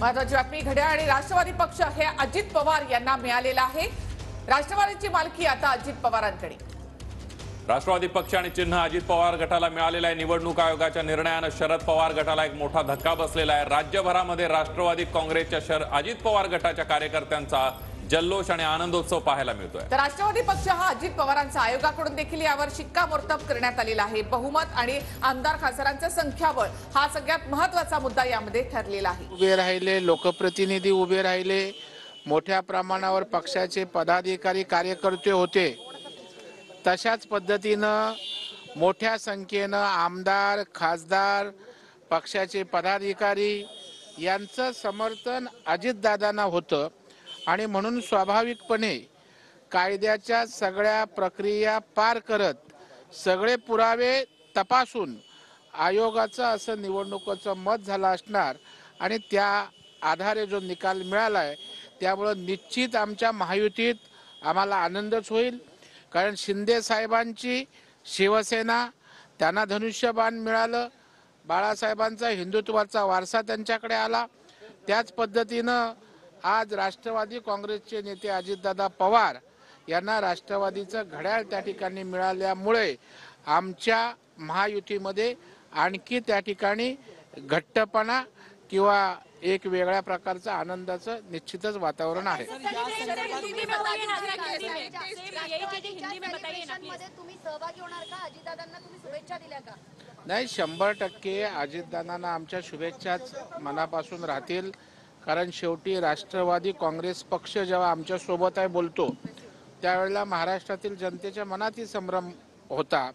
महत्वाची बातमी घड्याळ आणि राष्ट्रवादी पक्ष हे अजित पवार यांना मिळालेला आहे। राष्ट्रवादीची मालकी आता अजित पवारांकडे। राष्ट्रवादी पक्ष आणि चिन्ह अजित पवार गटाला मिळालेला आहे। निवडणूक आयोगाच्या निर्णयाने शरद पवार गटाला एक मोठा धक्का बसलेला आहे। राज्यभरामध्ये राष्ट्रवादी काँग्रेसच्या अजित पवार गटाच्या कार्यकर्त्यांचा जल्लोष आणि आनंदोत्सव पाहायला मिळतोय। तर राष्ट्रवादी पक्ष हा अजित पवारांचा आयोगाकडून देखील यावर शिक्कामोर्तब करण्यात आलेला आहे। बहुमत आणि आमदार खासदारांचं संख्याबळ हा सगळ्यात महत्त्वाचा मुद्दा यामध्ये ठरलेला आहे। उभे राहिले, लोकप्रतिनिधी उभे राहिले, मोठ्या प्रमाणावर पक्षाचे पदाधिकारी कार्यकर्ते होते। तशाच पद्धतीनं मोठ्या संख्येनं आमदार खासदार पक्षाचे पदाधिकारी यांचं समर्थन अजितदादांना होतं आणि म्हणून स्वाभाविकपणे कायद्याच्या सगळ्या प्रक्रिया पार करत सगळे पुरावे तपासून आयोगाचं असं निवडणुकीचं मत झालं असणार आणि त्या आधारे जो निकाल मिळाला आहे त्यामुळे निश्चित आमच्या महायुतीत आम्हाला आनंदच होईल। कारण शिंदे साहेबांची शिवसेना त्यांना धनुष्यबाण मिळालं, बाळासाहेबांचा हिंदुत्वाचा वारसा त्यांच्याकडे आला। त्याच पद्धतीनं आज राष्ट्रवादी काँग्रेसचे नेते अजितदादा पवार यांना राष्ट्रवादीचं घड्याळ त्या ठिकाणी मिळाल्यामुळे आमच्या महायुतीमध्ये आणखी त्या ठिकाणी घट्टपणा किंवा एक वेगळ्या प्रकारचं आनंदाचं निश्चितच वातावरण आहे। नाही, 100% अजितदादांना आमच्या शुभेच्छाच मनापासून राहतील। कारण शेवटी राष्ट्रवादी काँग्रेस पक्ष जेव्हा आमच्या सोबत आहे बोलतो त्यावेळेला महाराष्ट्रातील जनतेच्या मनातही संभ्रम होता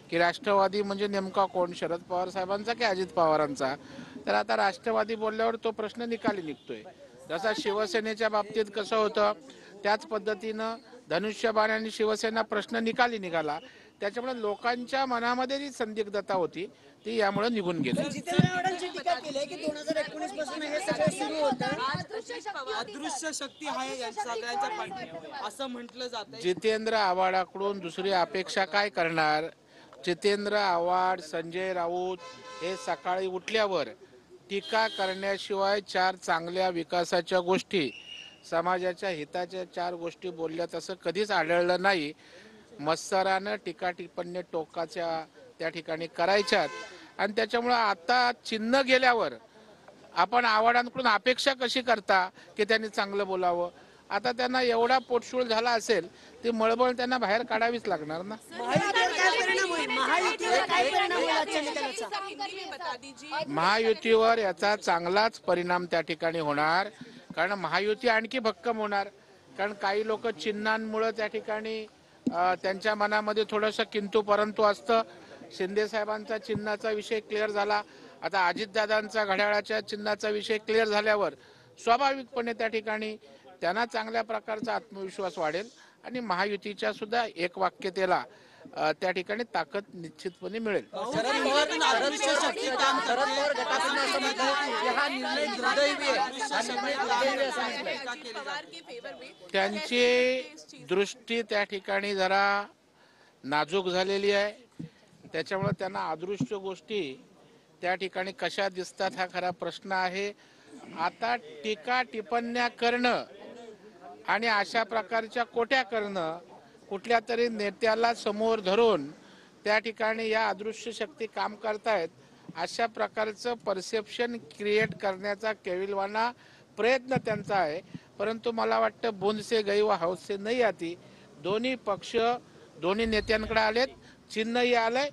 की राष्ट्रवादी म्हणजे नेमका कोण, शरद पवार साहेबांचा की अजित पवारांचा। तर आता राष्ट्रवादी बोलल्यावर तो प्रश्न निकाली निघतोय। जसा शिवसेनेच्या बाबतीत कसं होतं त्याच पद्धतीनं धनुष्यबाण आणि शिवसेना प्रश्न निकाली निघाला। त्याच्यामुळे लोकांच्या मनामध्ये जी संदिग्धता होती ती यामुळे निघून गेली। जितेंद्र आव्हाडाकडून दुसरी अपेक्षा काय करणार? जितेंद्र आव्हाड, संजय राऊत हे सकाळी उठल्यावर टीका करण्याशिवाय 4 चांगल्या विकासाच्या गोष्टी, समाजाच्या हिताच्या 4 गोष्टी बोलल्या तसं कधीच आढळलं नाही। मत्सरानं टीका टिप्पणी टोकाच्या त्या ठिकाणी करायच्यात आणि त्याच्यामुळे आता चिन्ह गेल्यावर आपण आव्हाडांकडून अपेक्षा कशी करता की त्यांनी चांगलं बोलावं? आता त्यांना एवढा पोटशूळ झाला असेल ती मळबळ त्यांना बाहेर काढावीच लागणार ना। महायुतीवर याचा चांगलाच परिणाम त्या ठिकाणी होणार। कारण महायुती आणखी भक्कम होणार। कारण काही लोक चिन्हांमुळे त्या ठिकाणी त्यांच्या मनामध्ये थोडंसं किंतु परंतु असतं। शिंदे साहेबांचा चिन्हाचा विषय क्लिअर झाला, आता अजितदादांचा घड्याळाच्या चिन्हाचा विषय क्लिअर झाल्यावर स्वाभाविकपणे त्या ठिकाणी त्यांना चांगल्या प्रकारचा आत्मविश्वास वाढेल आणि महायुतीच्या सुद्धा एक वाक्यतेला त्या ठिकाणी ताकद निश्चितपणे मिळेल। त्यांची दृष्टी त्या ठिकाणी जरा नाजूक झालेली आहे। त्याच्यामुळे त्यांना अदृश्य गोष्टी त्या ठिकाणी कशा दिसतात हा खरा प्रश्न आहे। आता टीका टिप्पण्या करणं आणि अशा प्रकारच्या कोट्या करणं, कुठल्या तरी नेत्याला समोर धरून त्या ठिकाणी या अदृश्य शक्ती काम करतायत अशा प्रकारचं परसेप्शन क्रिएट करण्याचा केविलवाना प्रयत्न त्यांचा आहे। परंतु मला वाटतं बूंद से गई व हौस से नहीं आती। दोन्ही पक्ष दोन्ही नेत्यांकडे आलेत, चिन्हही आलंय।